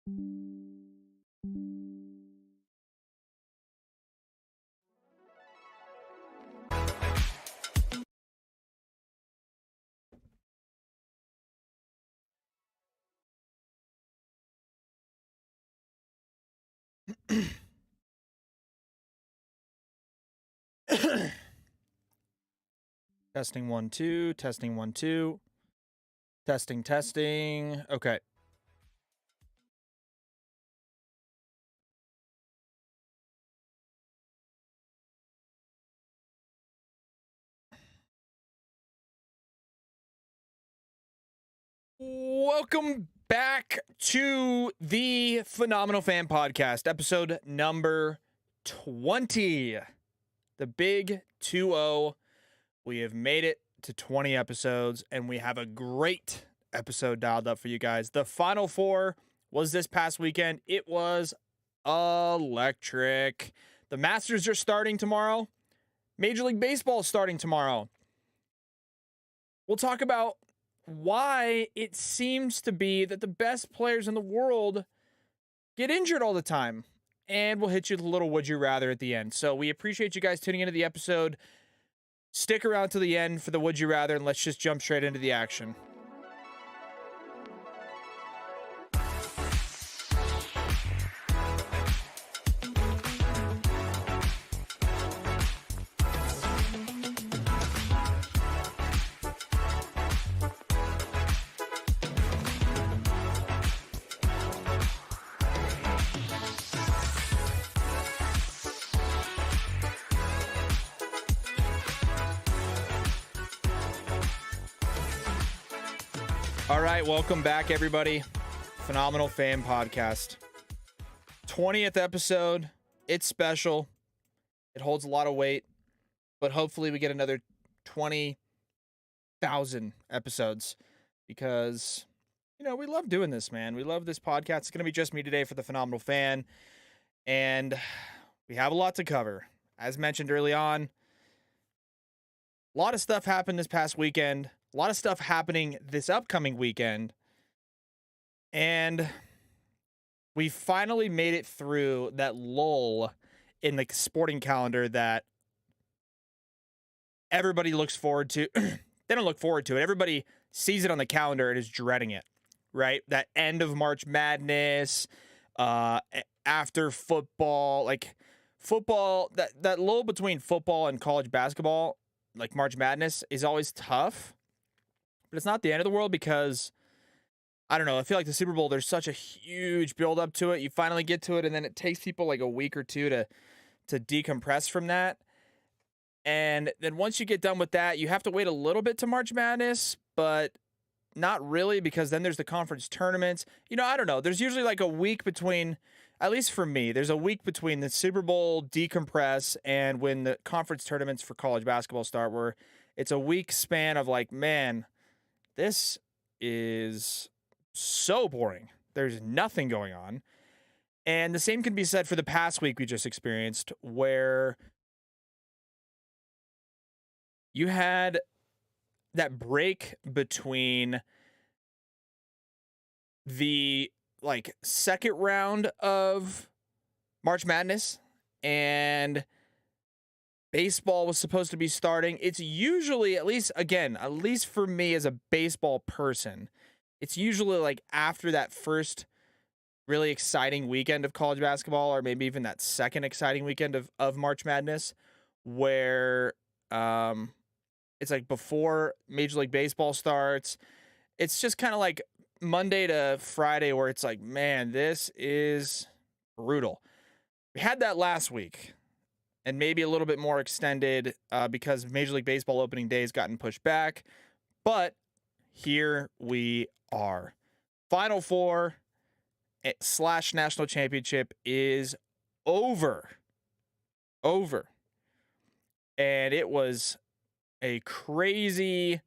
Testing 1 2, testing 1 2. Testing. Okay. Welcome back to the Phenomenal Fan Podcast, episode number 20. The big 2-0. We have made it to 20 episodes, and we have a great episode dialed up for you guys. The Final Four was this past weekend. It was electric. The Masters are starting tomorrow. Major League Baseball is starting tomorrow. We'll talk about why it seems to be that the best players in the world get injured all the time. And we'll hit you with a little would you rather at the end. So we appreciate you guys tuning into the episode. Stick around to the end for the would you rather, and let's just jump straight into the action. All right, welcome back, everybody. Phenomenal Fan Podcast. 20th episode. It's special. It holds a lot of weight, but hopefully we get another 20,000 episodes because, we love doing this, man. We love this podcast. It's going to be just me today for the Phenomenal Fan, and we have a lot to cover. As mentioned early on, a lot of stuff happened this past weekend. A lot of stuff happening this upcoming weekend. And we finally made it through that lull in the sporting calendar that everybody looks forward to. They don't look forward to it. Everybody sees it on the calendar and is dreading it, right? That end of March Madness, after football, football, that lull between football and college basketball, like March Madness, is always tough. But it's not the end of the world because, I don't know, I feel like the Super Bowl, there's such a huge build up to it. You finally get to it, and then it takes people like a week or two to decompress from that. And then once you get done with that, you have to wait a little bit to March Madness, but not really, because then there's the conference tournaments. I don't know. There's usually like a week between, at least for me, there's a week between the Super Bowl decompress and when the conference tournaments for college basketball start, where it's a week span of like, man, this is so boring. There's nothing going on. And the same can be said for the past week we just experienced, where you had that break between the second round of March Madness and baseball was supposed to be starting. It's usually, at least for me as a baseball person, it's usually like after that first really exciting weekend of college basketball, or maybe even that second exciting weekend of March Madness, where it's like before Major League Baseball starts. It's just kind of like Monday to Friday where it's like, man, this is brutal. We had that last week, and maybe a little bit more extended because Major League Baseball opening day has gotten pushed back. But here we are. Final Four / National Championship is over. And it was a crazy,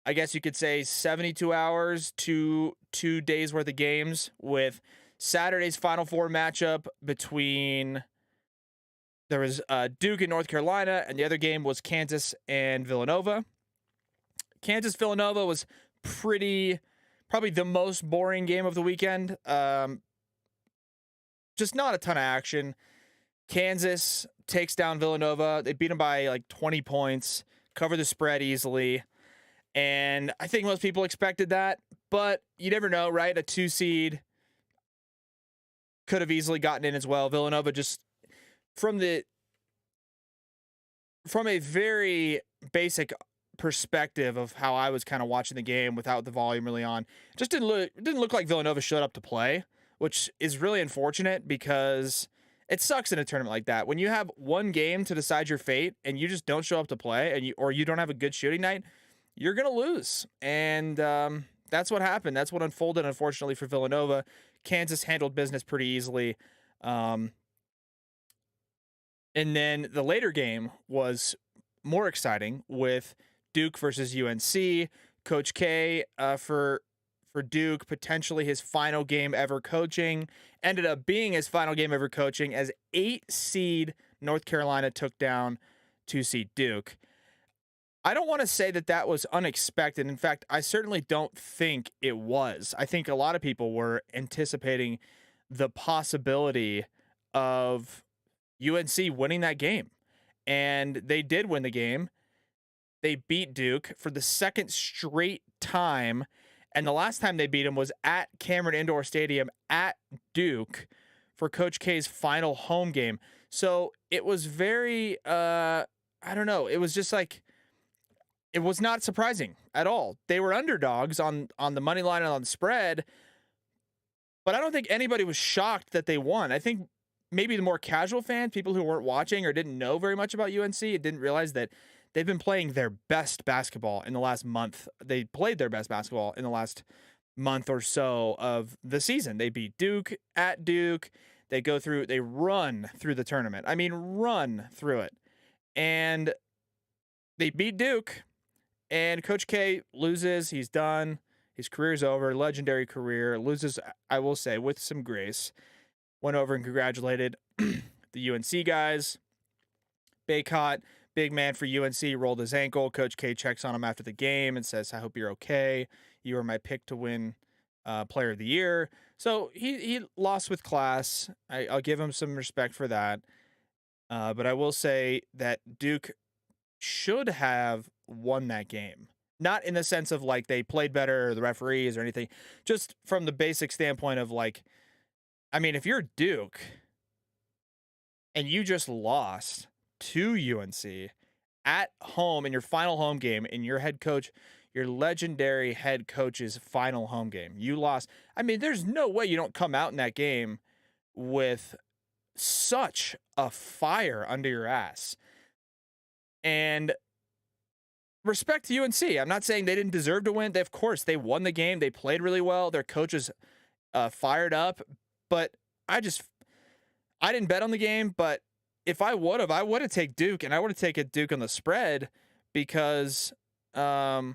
I guess you could say, 72 hours to 2 days worth of games, with Saturday's Final Four matchup between, there was Duke and North Carolina, and the other game was Kansas and Villanova. Kansas-Villanova was pretty Probably the most boring game of the weekend. Just not a ton of action. Kansas takes down Villanova. They beat them by like 20 points, cover the spread easily. And I think most people expected that, but you never know, right? A 2 seed could have easily gotten in as well. Villanova just from a very basic perspective of how I was kind of watching the game without the volume really on, just didn't look like Villanova showed up to play, which is really unfortunate because it sucks in a tournament like that. When you have one game to decide your fate and you just don't show up to play and you don't have a good shooting night, you're going to lose. And that's what happened. That's what unfolded, unfortunately, for Villanova. Kansas handled business pretty easily. And then the later game was more exciting with Duke versus UNC. Coach K for Duke, potentially his final game ever coaching, ended up being his final game ever coaching as 8 seed North Carolina took down 2 seed Duke. I don't want to say that that was unexpected. In fact, I certainly don't think it was. I think a lot of people were anticipating the possibility of UNC winning that game. And they did win the game. They beat Duke for the second straight time. And the last time they beat him was at Cameron Indoor Stadium at Duke for Coach K's final home game. So it was very, I don't know. It was just like, it was not surprising at all. They were underdogs on the money line and on the spread, but I don't think anybody was shocked that they won. I think maybe the more casual fans, people who weren't watching or didn't know very much about UNC, didn't realize that they've been playing their best basketball in the last month. They played their best basketball in the last month or so of the season. They beat Duke at Duke. They run through the tournament. I mean, run through it. And they beat Duke. And Coach K loses. He's done. His career's over. Legendary career. Loses, I will say, with some grace. Went over and congratulated the UNC guys. Baycott, big man for UNC, rolled his ankle. Coach K checks on him after the game and says, "I hope you're okay. You were my pick to win Player of the Year." So he lost with class. I'll give him some respect for that. But I will say that Duke should have won that game. Not in the sense of like they played better or the referees or anything. Just from the basic standpoint of like, I mean, if you're Duke and you just lost to UNC at home in your final home game in your legendary head coach's final home game, you lost. I mean, there's no way you don't come out in that game with such a fire under your ass. And respect to UNC. I'm not saying they didn't deserve to win. Of course, they won the game. They played really well. Their coaches fired up. But I didn't bet on the game. But if I would have taken Duke, and I would have taken Duke on the spread because I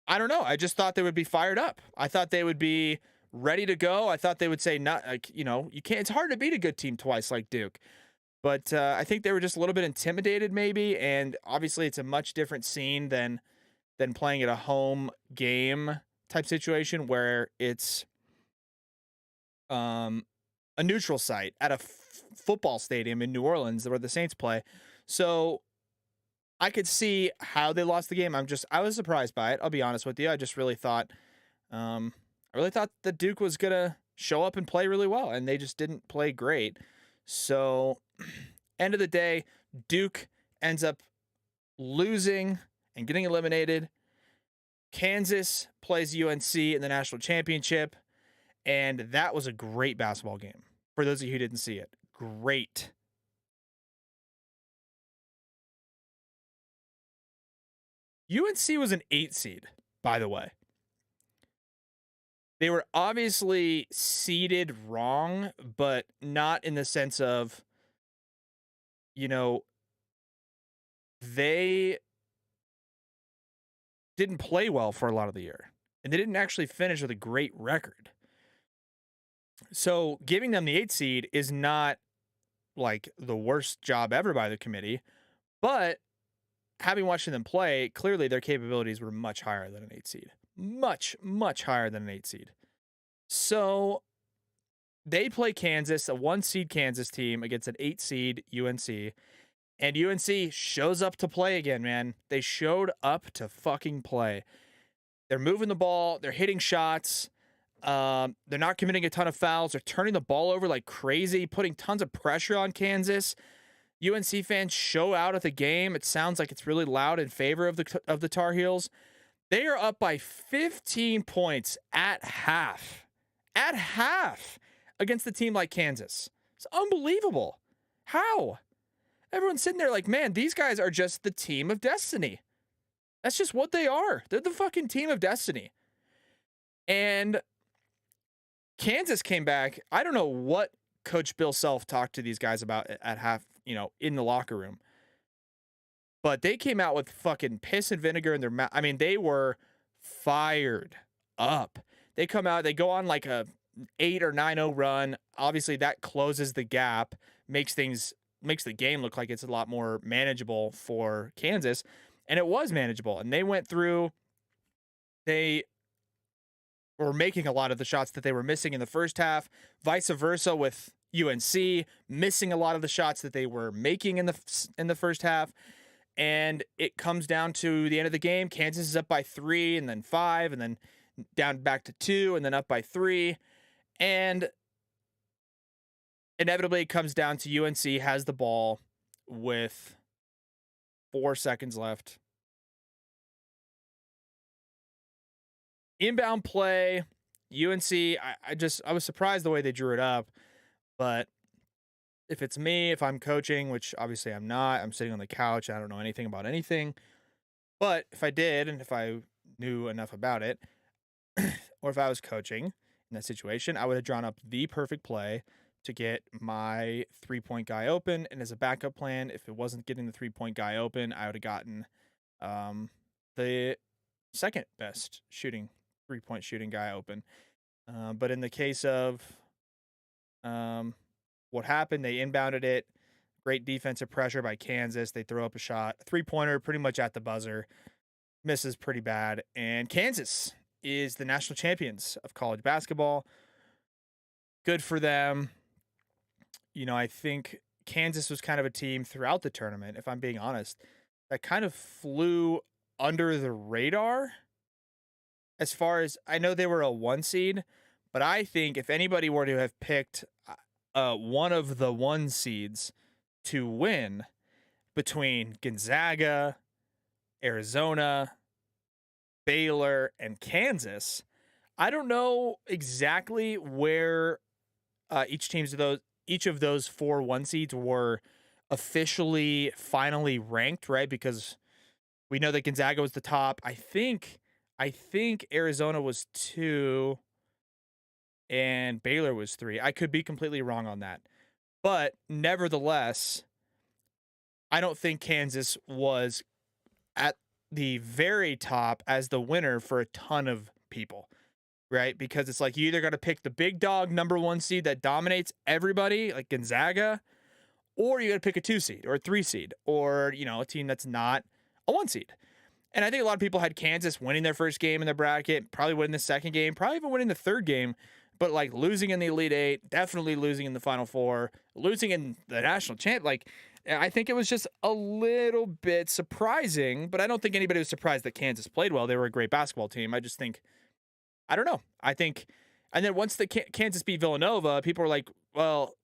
don't know. I just thought they would be fired up. I thought they would be ready to go. I thought they would say, not like, you can't. It's hard to beat a good team twice like Duke. But I think they were just a little bit intimidated maybe, and obviously it's a much different scene than playing at a home game type situation where it's a neutral site at a football stadium in New Orleans where the Saints play. So I could see how they lost the game. I was surprised by it. I'll be honest with you. I just really thought that Duke was going to show up and play really well, and they just didn't play great. So, end of the day, Duke ends up losing and getting eliminated. Kansas plays UNC in the national championship, and that was a great basketball game. For those of you who didn't see it, great. UNC was an 8 seed, by the way. They were obviously seeded wrong, but not in the sense of, they didn't play well for a lot of the year. And they didn't actually finish with a great record. So giving them the 8 seed is not like the worst job ever by the committee, but having watching them play, clearly their capabilities were much higher than an 8 seed. Much, much higher than an 8 seed. So they play Kansas, a 1 seed Kansas team against an 8 seed UNC. And UNC shows up to play again, man. They showed up to fucking play. They're moving the ball. They're hitting shots. They're not committing a ton of fouls. They're turning the ball over like crazy, putting tons of pressure on Kansas. UNC fans show out at the game. It sounds like it's really loud in favor of the Tar Heels. They are up by 15 points at half. At half against a team like Kansas. It's unbelievable. How? Everyone's sitting there like, man, these guys are just the team of destiny. That's just what they are. They're the fucking team of destiny. And Kansas came back. I don't know what Coach Bill Self talked to these guys about at half, in the locker room. But they came out with fucking piss and vinegar in their mouth. I mean, they were fired up. They come out, they go on like a 8 or 9-0 run. Obviously, that closes the gap, makes the game look like it's a lot more manageable for Kansas. And it was manageable. And they went through, they were making a lot of the shots that they were missing in the first half, vice versa with UNC, missing a lot of the shots that they were making in the first half. And it comes down to the end of the game. Kansas is up by 3 and then 5 and then down back to 2 and then up by 3. And inevitably it comes down to UNC has the ball with 4 seconds left. Inbound play, UNC, I was surprised the way they drew it up. But if it's me, if I'm coaching, which obviously I'm not, I'm sitting on the couch, I don't know anything about anything. But if I did, and if I knew enough about it, or if I was coaching in that situation, I would have drawn up the perfect play to get my 3-point guy open. And as a backup plan, if it wasn't getting the 3-point guy open, I would have gotten the second best 3-point shooting guy open. But in the case of what happened, they inbounded it. Great defensive pressure by Kansas. They throw up a shot, a 3-pointer, pretty much at the buzzer. Misses pretty bad. And Kansas is the national champions of college basketball. Good for them. I think Kansas was kind of a team throughout the tournament, if I'm being honest, that kind of flew under the radar. As far as I know, they were a 1 seed, but I think if anybody were to have picked one of the 1 seeds to win between Gonzaga, Arizona, Baylor, and Kansas, I don't know exactly where each of those 4 1 seeds were officially finally ranked, right? Because we know that Gonzaga was the top. I think Arizona was 2 and Baylor was 3. I could be completely wrong on that. But nevertheless, I don't think Kansas was at the very top as the winner for a ton of people, right? Because it's like you either got to pick the big dog number 1 seed that dominates everybody, like Gonzaga, or you got to pick a 2 seed or a 3 seed or, a team that's not a 1 seed. And I think a lot of people had Kansas winning their first game in the bracket, probably winning the second game, probably even winning the third game, but like losing in the Elite Eight, definitely losing in the Final Four, losing in the national champ. Like, I think it was just a little bit surprising, but I don't think anybody was surprised that Kansas played well. They were a great basketball team. I just think, I don't know. I think, and then once the Kansas beat Villanova, people were like, well,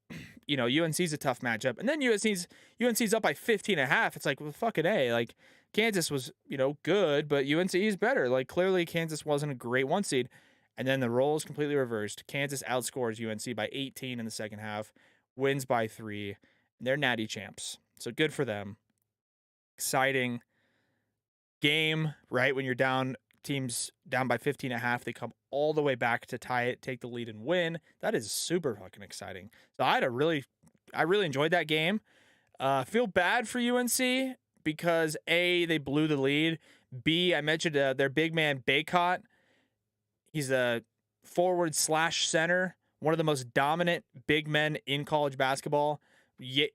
UNC's a tough matchup. And then UNC's up by 15.5. It's like, well, fucking A. Like, Kansas was, good, but UNC is better. Like, clearly Kansas wasn't a great 1 seed. And then the roles completely reversed. Kansas outscores UNC by 18 in the second half, wins by 3. They're natty champs. So good for them. Exciting game, right? When you're teams down by 15.5, they come all the way back to tie it, take the lead and win. That is super fucking exciting. So I really enjoyed that game. Feel bad for UNC because A, they blew the lead. B, I mentioned their big man Baycott. He's a forward/center, one of the most dominant big men in college basketball.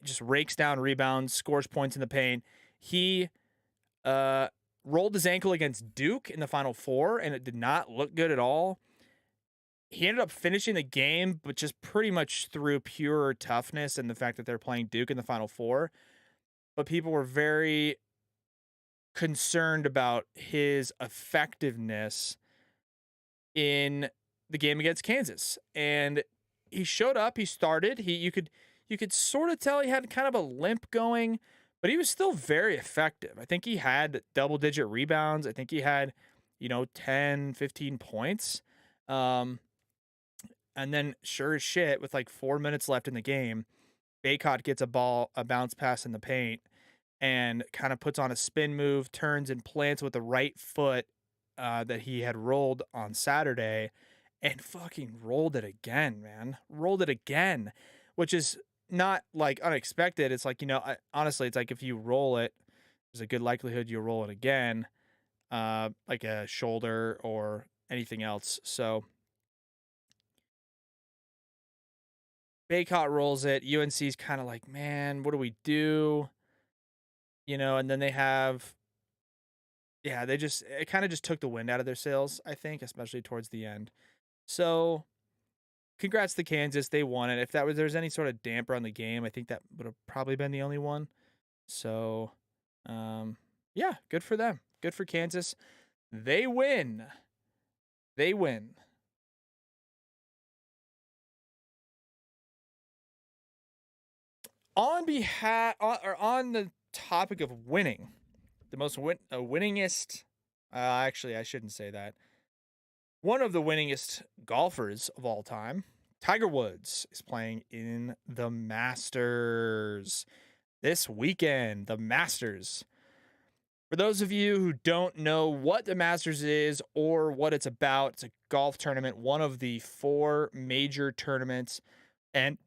Just rakes down rebounds, scores points in the paint. He Uh, Rolled his ankle against Duke in the Final Four, and it did not look good at all. He ended up finishing the game, but just pretty much through pure toughness and the fact that they're playing Duke in the Final Four. But people were very concerned about his effectiveness in the game against Kansas. And he showed up, he started. You could sort of tell he had kind of a limp going, but he was still very effective. I think he had double-digit rebounds. I think he had, 10, 15 points. And then sure as shit, with like 4 minutes left in the game, Baycott gets a bounce pass in the paint, and kind of puts on a spin move, turns and plants with the right foot that he had rolled on Saturday, and fucking rolled it again, man. Rolled it again, which is not like unexpected. It's like, honestly, it's like if you roll it, there's a good likelihood you'll roll it again, like a shoulder or anything else. So Baycott rolls it. UNC's kind of like, man, what do we do? And then they have, yeah, it kind of just took the wind out of their sails, I think, especially towards the end. So congrats to Kansas. They won it. If there's any sort of damper on the game, I think that would have probably been the only one. So, yeah, good for them. Good for Kansas. They win. They win. On the topic of winning, the most winningest. Actually, I shouldn't say that. One of the winningest golfers of all time, Tiger Woods, is playing in the Masters this weekend. The Masters. For those of you who don't know what the Masters is or what it's about, it's a golf tournament, one of the 4 major tournaments. And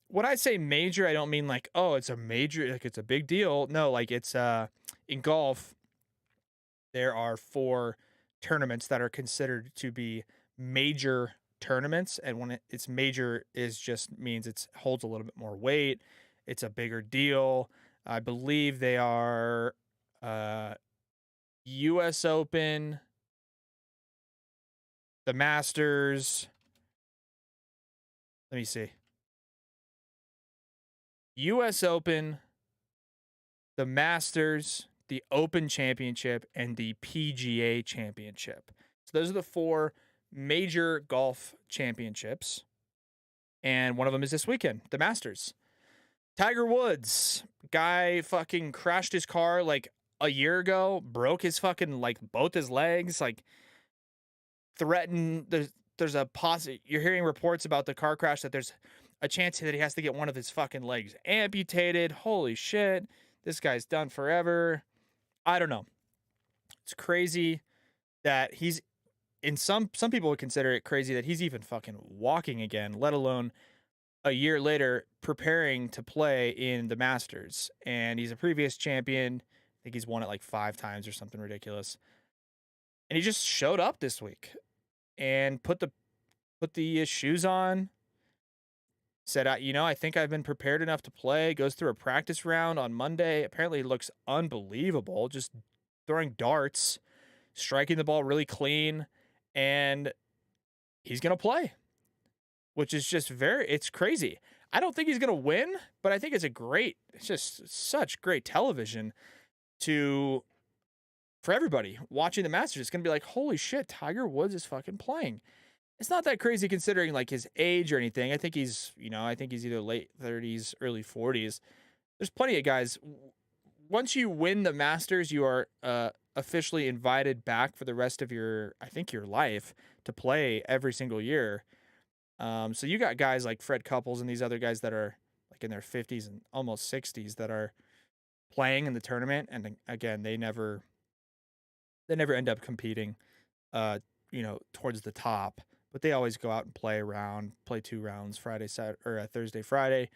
when I say major, I don't mean like, oh, it's a major, like it's a big deal. No, like it's in golf, there are 4 tournaments that are considered to be major tournaments, and when it's major is just means it holds a little bit more weight. It's a bigger deal. I believe they are US Open, the Masters. Let me see. US Open, the Masters, the Open Championship, and the PGA Championship. So those are the 4 major golf championships. And one of them is this weekend, the Masters. Tiger Woods, guy fucking crashed his car like a year ago, broke his fucking like both his legs, like threatened. There's a you're hearing reports about the car crash that there's a chance that he has to get one of his fucking legs amputated. Holy shit. This guy's done forever. I don't know. It's crazy that he's in some people would consider it crazy that he's even fucking walking again, let alone a year later preparing to play in the Masters. And he's a previous champion. I think he's won it like 5 times or something ridiculous. And he just showed up this week and put the shoes on. Said, I think I've been prepared enough to play. Goes through a practice round on Monday. Apparently looks unbelievable. Just throwing darts, striking the ball really clean. And he's going to play, which is just it's crazy. I don't think he's going to win, but I think it's just such great television for everybody watching the Masters. It's going to be like, holy shit, Tiger Woods is fucking playing. It's not that crazy considering like his age or anything. I think he's either late 30s, early 40s. There's plenty of guys. Once you win the Masters, you are officially invited back for the rest of your life to play every single year. So you got guys like Fred Couples and these other guys that are like in their 50s and almost 60s that are playing in the tournament. And again, they never end up competing, towards the top, but they always go out and play 2 rounds, Friday, Saturday, or Thursday, Friday.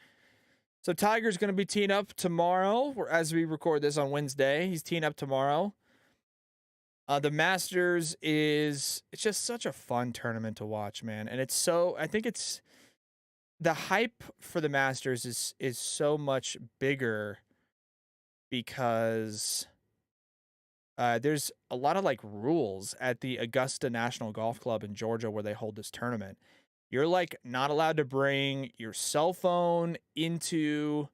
So Tiger's going to be teeing up tomorrow, or as we record this on Wednesday, he's teeing up tomorrow. The Masters it's just such a fun tournament to watch, man. And I think it's the hype for the Masters is so much bigger because there's a lot of like rules at the Augusta National Golf Club in Georgia where they hold this tournament. You're like not allowed to bring your cell phone into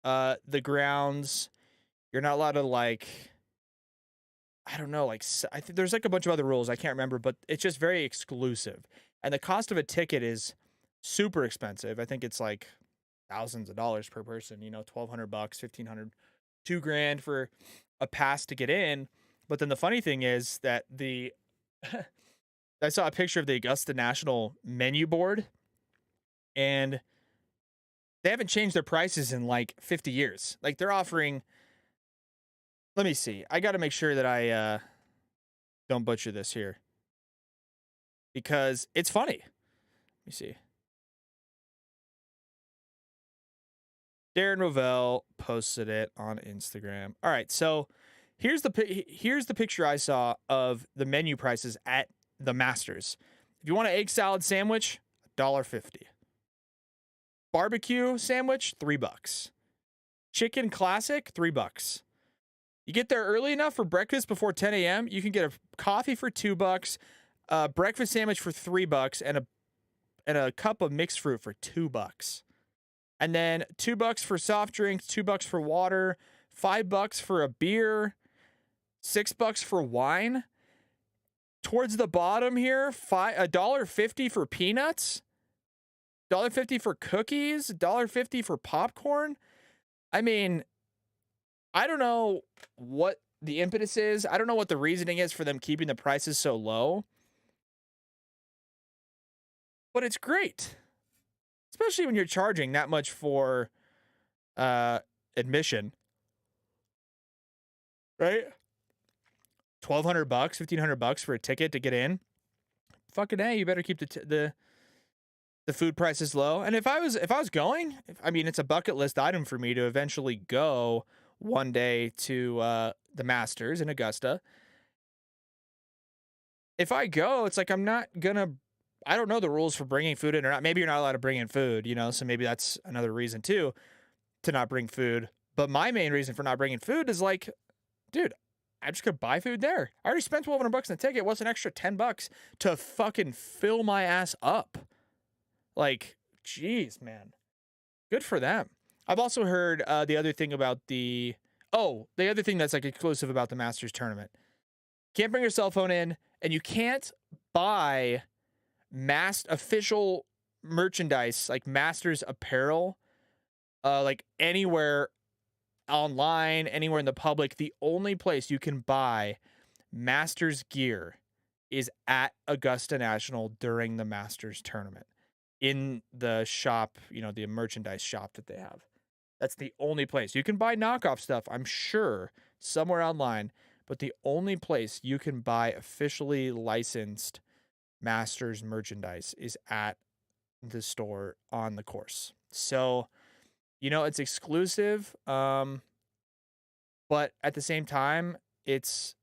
the grounds. You're not allowed to like, I don't know, like I think there's like a bunch of other rules I can't remember, but it's just very exclusive. And the cost of a ticket is super expensive. I think it's like thousands of dollars per person, 1,200 bucks, 1,500, 2 grand for a pass to get in. But then the funny thing is that I saw a picture of the Augusta National menu board, and they haven't changed their prices in like 50 years. Like they're offering, let me see. I got to make sure that I don't butcher this here because it's funny. Let me see. Darren Rovell posted it on Instagram. All right, so here's the picture I saw of the menu prices at the Masters. If you want an egg salad sandwich, $1.50. Barbecue sandwich, $3. Chicken classic, $3. You get there early enough for breakfast before 10 a.m., you can get a coffee for $2, a breakfast sandwich for $3, and a cup of mixed fruit for $2. And then $2 for soft drinks, $2 for water, $5 for a beer, $6 for wine. Towards the bottom here, $1.50 for peanuts, $1.50 for cookies, $1.50 for popcorn. I mean, I don't know what the impetus is. I don't know what the reasoning is for them keeping the prices so low. But it's great. Especially when you're charging that much for admission. Right? 1,200 bucks, 1,500 bucks for a ticket to get in. Fucking A, you better keep the food prices low. And if I was going, I mean, it's a bucket list item for me to eventually go one day to the Masters in Augusta. If I go, it's like I'm not gonna. I don't know the rules for bringing food in or not. Maybe you're not allowed to bring in food, so maybe that's another reason too to not bring food. But my main reason for not bringing food is like, dude, I just could buy food there. I already spent 1,200 bucks on the ticket. What's an extra 10 bucks to fucking fill my ass up? Like, geez, man. Good for them. I've also heard the other thing that's like exclusive about the Masters tournament. Can't bring your cell phone in, and you can't buy official merchandise like Masters apparel, like anywhere online, anywhere in the public. The only place you can buy Masters gear is at Augusta National during the Masters tournament in the shop, the merchandise shop that they have. That's the only place. You can buy knockoff stuff, I'm sure, somewhere online, but the only place you can buy officially licensed Masters merchandise is at the store on the course. So, it's exclusive, but at the same time, it's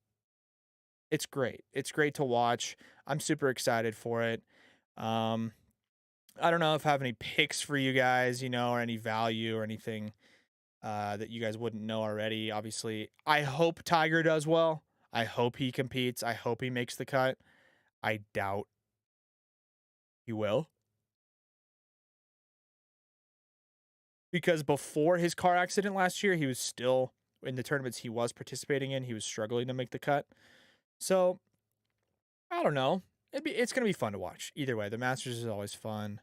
great. It's great to watch. I'm super excited for it. I don't know if I have any picks for you guys, or any value or anything that you guys wouldn't know already. Obviously, I hope Tiger does well. I hope he competes. I hope he makes the cut. I doubt he will. Because before his car accident last year, he was still in the tournaments he was participating in. He was struggling to make the cut. So, I don't know. It's going to be fun to watch. Either way, the Masters is always fun.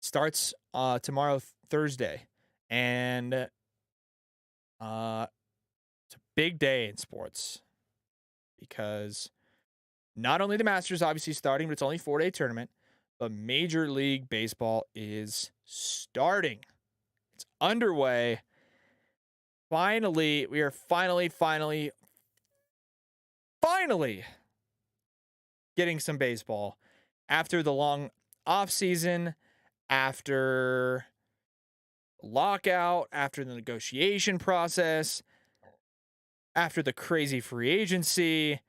Starts tomorrow, Thursday. And it's a big day in sports because not only the Masters obviously starting, but it's only a 4-day tournament, but Major League Baseball is starting. It's underway. Finally, we are finally getting some baseball after the long off season, after lockout, after the negotiation process, after the crazy free agency,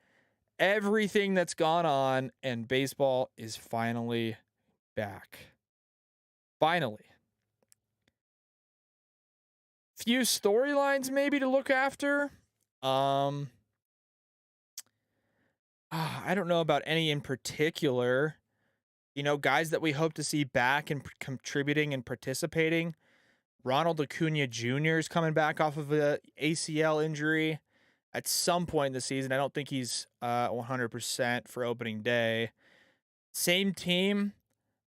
everything that's gone on, and baseball is finally back. Finally. Few storylines maybe to look after. Um, I don't know about any in particular. Guys that we hope to see back and contributing and participating. Ronald Acuna Jr. is coming back off of a ACL injury at some point in the season. I don't think he's 100% for opening day. Same team,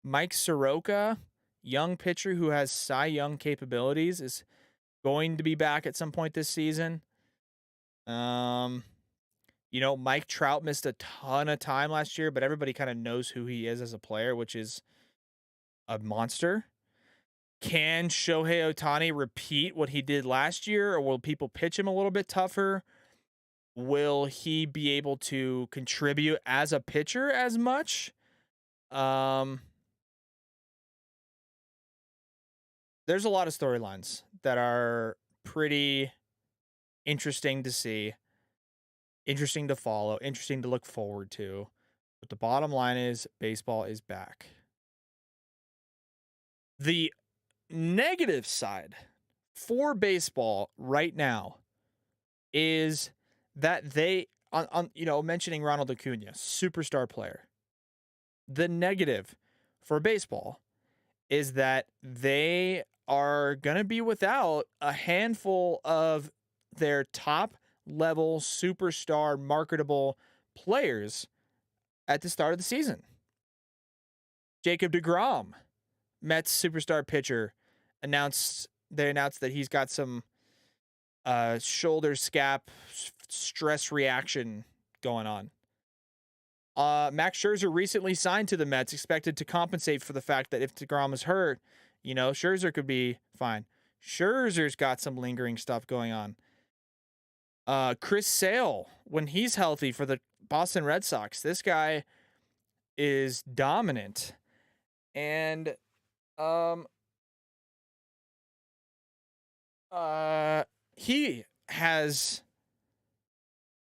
Mike Soroka, young pitcher who has Cy Young capabilities, is going to be back at some point this season. Mike Trout missed a ton of time last year, but everybody kind of knows who he is as a player, which is a monster. Can Shohei Ohtani repeat what he did last year, or will people pitch him a little bit tougher? Will he be able to contribute as a pitcher as much? There's a lot of storylines that are pretty interesting to see, interesting to follow, interesting to look forward to. But the bottom line is baseball is back. The negative side for baseball right now is that they mentioning Ronald Acuna, superstar player. The negative for baseball is that they are going to be without a handful of their top level superstar marketable players at the start of the season. Jacob deGrom, Mets superstar pitcher, announced that he's got some shoulder scap stress reaction going on. Max Scherzer recently signed to the Mets, expected to compensate for the fact that if deGrom is hurt, Scherzer could be fine. Scherzer's got some lingering stuff going on. Chris Sale, when he's healthy for the Boston Red Sox, this guy is dominant. And he has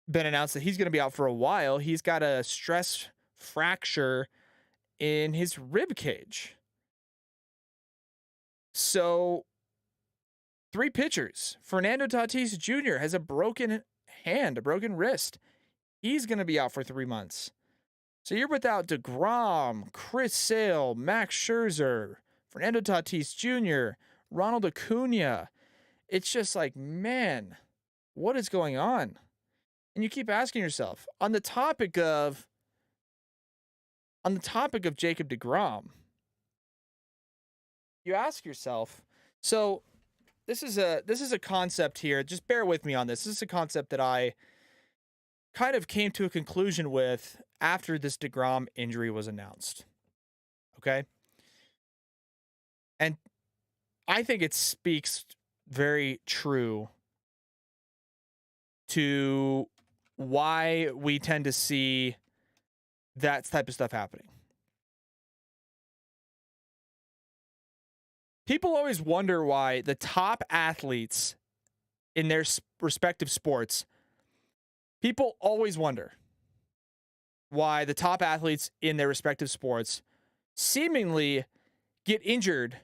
been announced that he's going to be out for a while. He's got a stress fracture in his rib cage. So 3 pitchers. Fernando Tatis Jr. has a broken hand, a broken wrist. He's going to be out for 3 months. So you're without deGrom, Chris Sale, Max Scherzer, Fernando Tatis Jr., Ronald Acuna. It's just like, man, what is going on? And you keep asking yourself, on the topic of Jacob deGrom, you ask yourself, so this is a concept here. Just bear with me on this. This is a concept that I kind of came to a conclusion with after this deGrom injury was announced. Okay? And I think it speaks very true to why we tend to see that type of stuff happening. People always wonder why the top athletes in their respective sports, people always wonder why the top athletes in their respective sports seemingly get injured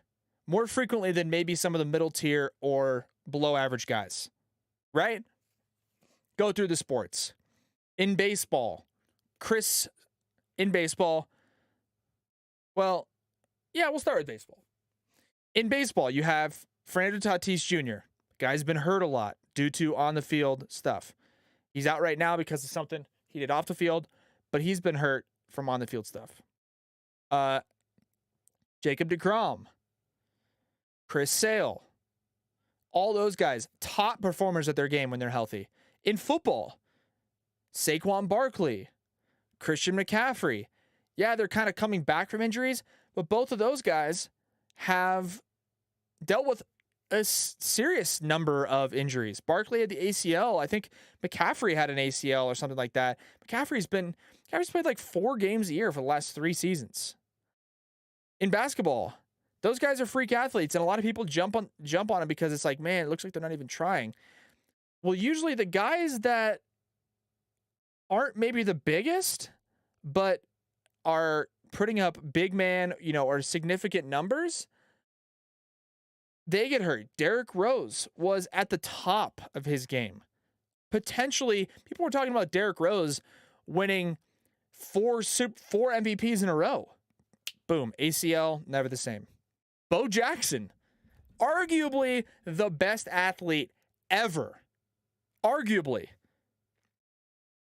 more frequently than maybe some of the middle tier or below average guys, right? Go through the sports. In baseball, well, yeah, we'll start with baseball. In baseball, you have Fernando Tatis Jr. Guy's been hurt a lot due to on-the-field stuff. He's out right now because of something he did off the field, but he's been hurt from on-the-field stuff. Jacob deGrom, Chris Sale, all those guys, top performers at their game when they're healthy. In football, Saquon Barkley, Christian McCaffrey. Yeah, they're kind of coming back from injuries, but both of those guys have dealt with a serious number of injuries. Barkley had the ACL. I think McCaffrey had an ACL or something like that. McCaffrey's played like 4 games a year for the last 3 seasons. In basketball, those guys are freak athletes, and a lot of people jump on it because it's like, man, it looks like they're not even trying. Well, usually the guys that aren't maybe the biggest, but are putting up big man, or significant numbers, they get hurt. Derrick Rose was at the top of his game Potentially, people were talking about Derrick Rose winning four MVPs in a row. Boom, ACL, never the same. Bo Jackson, arguably the best athlete ever. Arguably.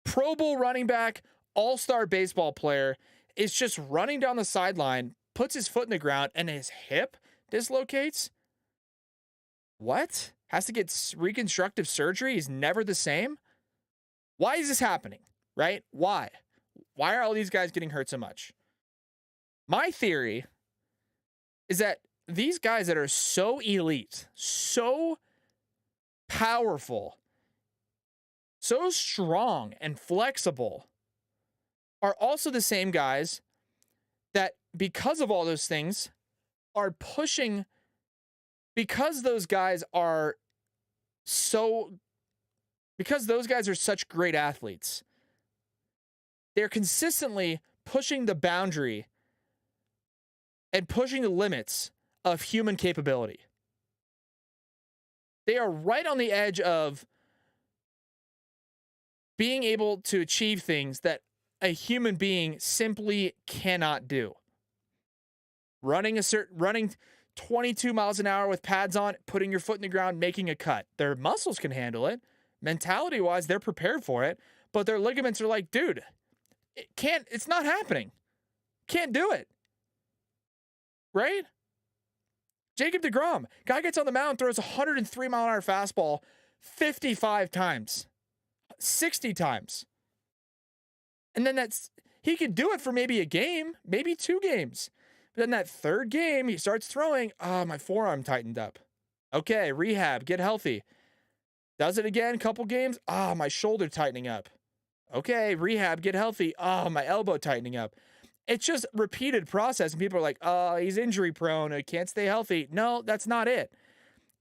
Pro Bowl running back, all-star baseball player, is just running down the sideline, puts his foot in the ground, and his hip dislocates? What? Has to get reconstructive surgery? He's never the same? Why is this happening? Right? Why? Why are all these guys getting hurt so much? My theory is that these guys that are so elite, so powerful, so strong and flexible are also the same guys that, because of all those things, are pushing, because those guys are such great athletes, they're consistently pushing the boundary and pushing the limits of human capability. They are right on the edge of being able to achieve things that a human being simply cannot do. Running 22 miles an hour with pads on, putting your foot in the ground, making a cut. Their muscles can handle it. Mentality-wise, they're prepared for it, but their ligaments are like, dude, it's not happening. Can't do it. Right? Jacob deGrom, guy gets on the mound, throws a 103-mile-an-hour fastball 55 times, 60 times. And then he could do it for maybe a game, maybe 2 games. But then that third game, he starts throwing, my forearm tightened up. Okay, rehab, get healthy. Does it again, couple games, my shoulder tightening up. Okay, rehab, get healthy. My elbow tightening up. It's just repeated process, and people are like, he's injury prone, he can't stay healthy. No, that's not it.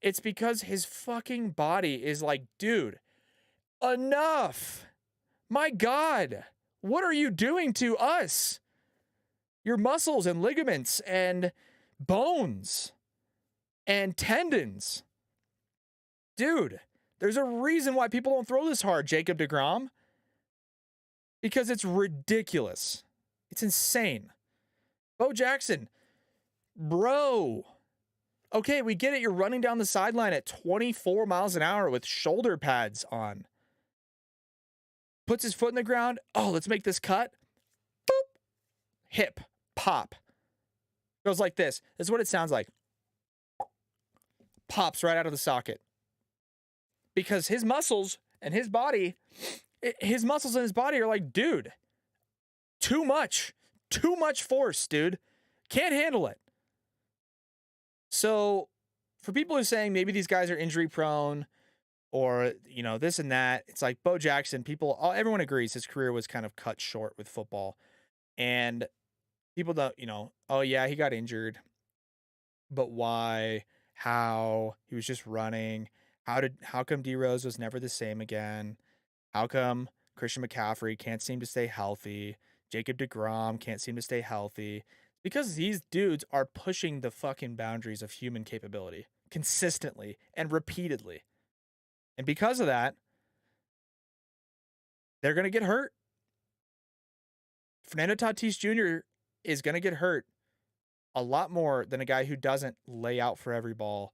It's because his fucking body is like, dude, enough. My God, what are you doing to us? Your muscles and ligaments and bones and tendons. Dude, there's a reason why people don't throw this hard, Jacob deGrom. Because it's ridiculous. It's insane. Bo Jackson, bro. Okay, we get it. You're running down the sideline at 24 miles an hour with shoulder pads on. Puts his foot in the ground. Let's make this cut. Boop. Hip. Pop. Goes like this. This is what it sounds like. Pops right out of the socket. Because his muscles and his body are like, dude, too much force, dude. Can't handle it. So for people who are saying maybe these guys are injury prone or, this and that, it's like Bo Jackson, everyone agrees his career was kind of cut short with football. And people don't, oh yeah, he got injured. But why? How? He was just running. How come D Rose was never the same again? How come Christian McCaffrey can't seem to stay healthy? Jacob deGrom can't seem to stay healthy? Because these dudes are pushing the fucking boundaries of human capability consistently and repeatedly. And because of that, they're going to get hurt. Fernando Tatis Jr. is going to get hurt a lot more than a guy who doesn't lay out for every ball,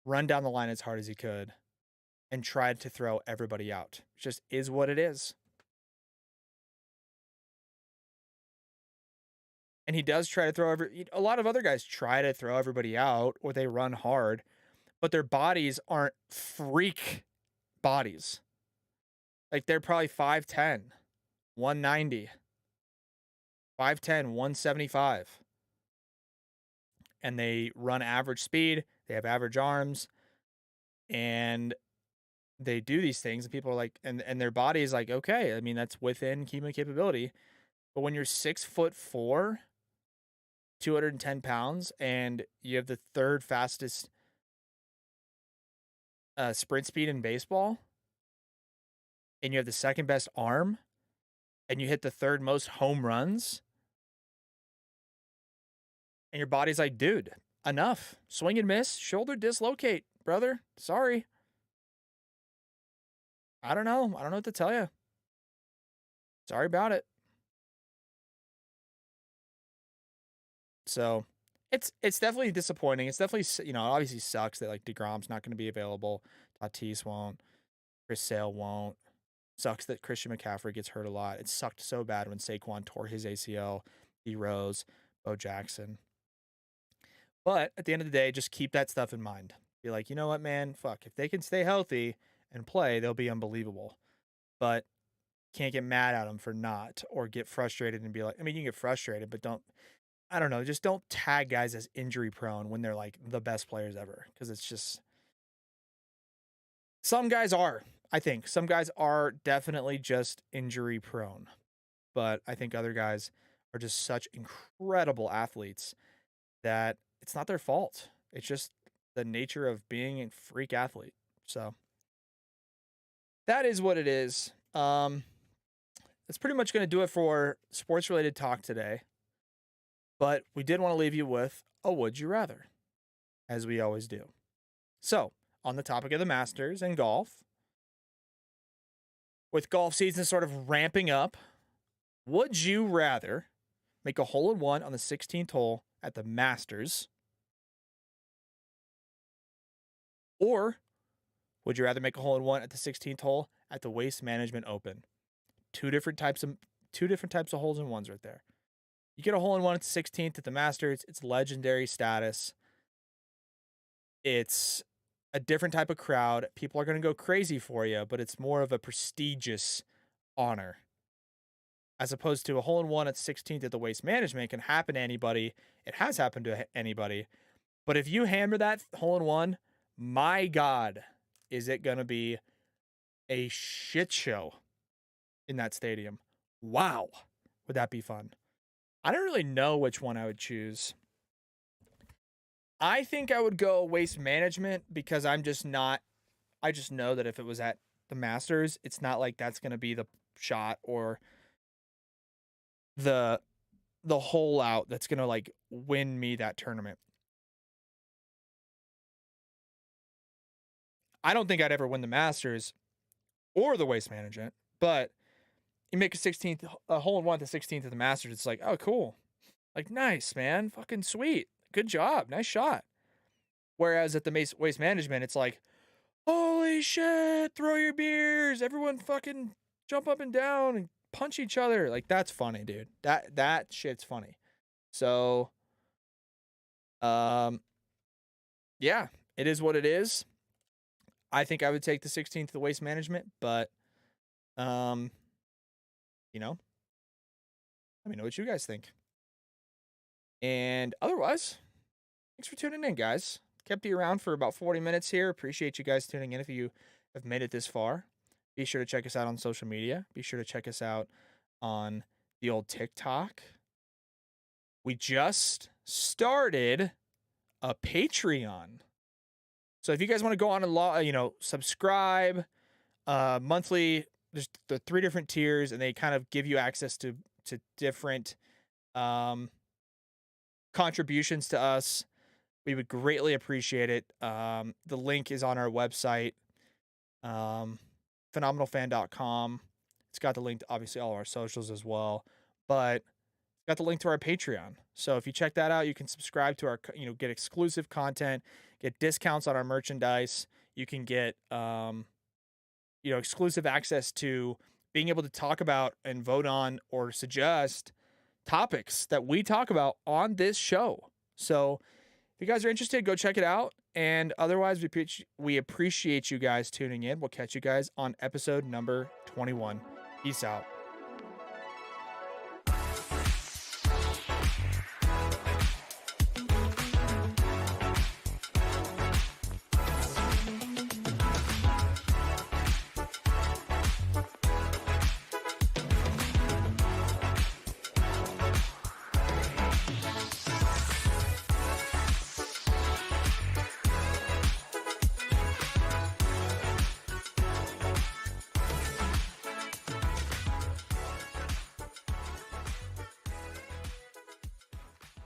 run down the line as hard as he could, and tried to throw everybody out. It just is what it is. And he does try to throw a lot of other guys try to throw everybody out, or they run hard, but their bodies aren't freak bodies. Like they're probably 5'10", 190, 5'10", 175. And they run average speed, they have average arms, and they do these things, and people are like, and their body is like, okay, I mean, that's within human capability. But when you're 6'4", 210 pounds, and you have the third fastest sprint speed in baseball, and you have the second best arm, and you hit the third most home runs, and your body's like, dude, enough. Swing and miss, shoulder dislocate, brother. Sorry. I don't know. I don't know what to tell you. Sorry about it. So it's definitely disappointing. It's definitely obviously sucks that like Degrom's not going to be available. Tatis won't. Chris Sale won't. Sucks that Christian McCaffrey gets hurt a lot. It sucked so bad when Saquon tore his ACL. D Rose, Bo Jackson. But at the end of the day, just keep that stuff in mind. Be like, you know what, man? Fuck. If they can stay healthy and play, they'll be unbelievable. But can't get mad at them for not, or get frustrated and be like, I mean, you can get frustrated, but I don't know, just don't tag guys as injury prone when they're like the best players ever. Cause it's just, some guys are, I think. Some guys are definitely just injury prone. But I think other guys are just such incredible athletes that it's not their fault. It's just the nature of being a freak athlete. So that is what it is. That's pretty much going to do it for sports related talk today. But we did want to leave you with a would you rather, as we always do. So, on the topic of the Masters and golf, with golf season sort of ramping up, would you rather make a hole in one on the 16th hole at the Masters, or would you rather make a hole in one at the 16th hole at the Waste Management Open? Two different types of holes in ones right there. You get a hole in one at the 16th at the Masters. It's legendary status. It's a different type of crowd. People are going to go crazy for you, but it's more of a prestigious honor. As opposed to a hole in one at 16th at the Waste Management can happen to anybody. It has happened to anybody. But if you hammer that hole in one, my God, is it going to be a shit show in that stadium. Wow. Would that be fun? I don't really know which one I would choose. I think I would go Waste Management because I just know that if it was at the Masters, it's not like that's going to be the shot or the hole out that's going to like win me that tournament. I don't think I'd ever win the Masters or the Waste Management, but you make a hole in one at the 16th of the Masters, it's like, oh, cool. Like, nice, man. Fucking sweet. Good job. Nice shot. Whereas at the Waste Management, it's like, holy shit, throw your beers. Everyone fucking jump up and down and punch each other. Like, that's funny, dude. That shit's funny. So, yeah, it is what it is. I think I would take the 16th of the Waste Management, but, let me know what you guys think. And otherwise, thanks for tuning in, guys. Kept you around for about 40 minutes here. Appreciate you guys tuning in if you have made it this far. Be sure to check us out on social media. Be sure to check us out on the old TikTok. We just started a Patreon. So if you guys want to go on and subscribe monthly, there's the 3 different tiers, and they kind of give you access to different contributions to us. We would greatly appreciate it. The link is on our website, phenomenalfan.com. It's got the link to obviously all of our socials as well, but it's got the link to our Patreon. So if you check that out, you can subscribe to our, get exclusive content, get discounts on our merchandise. You can get, exclusive access to being able to talk about and vote on or suggest topics that we talk about on this show. So if you guys are interested, go check it out. And otherwise, we appreciate you guys tuning in. We'll catch you guys on episode number 21. Peace out.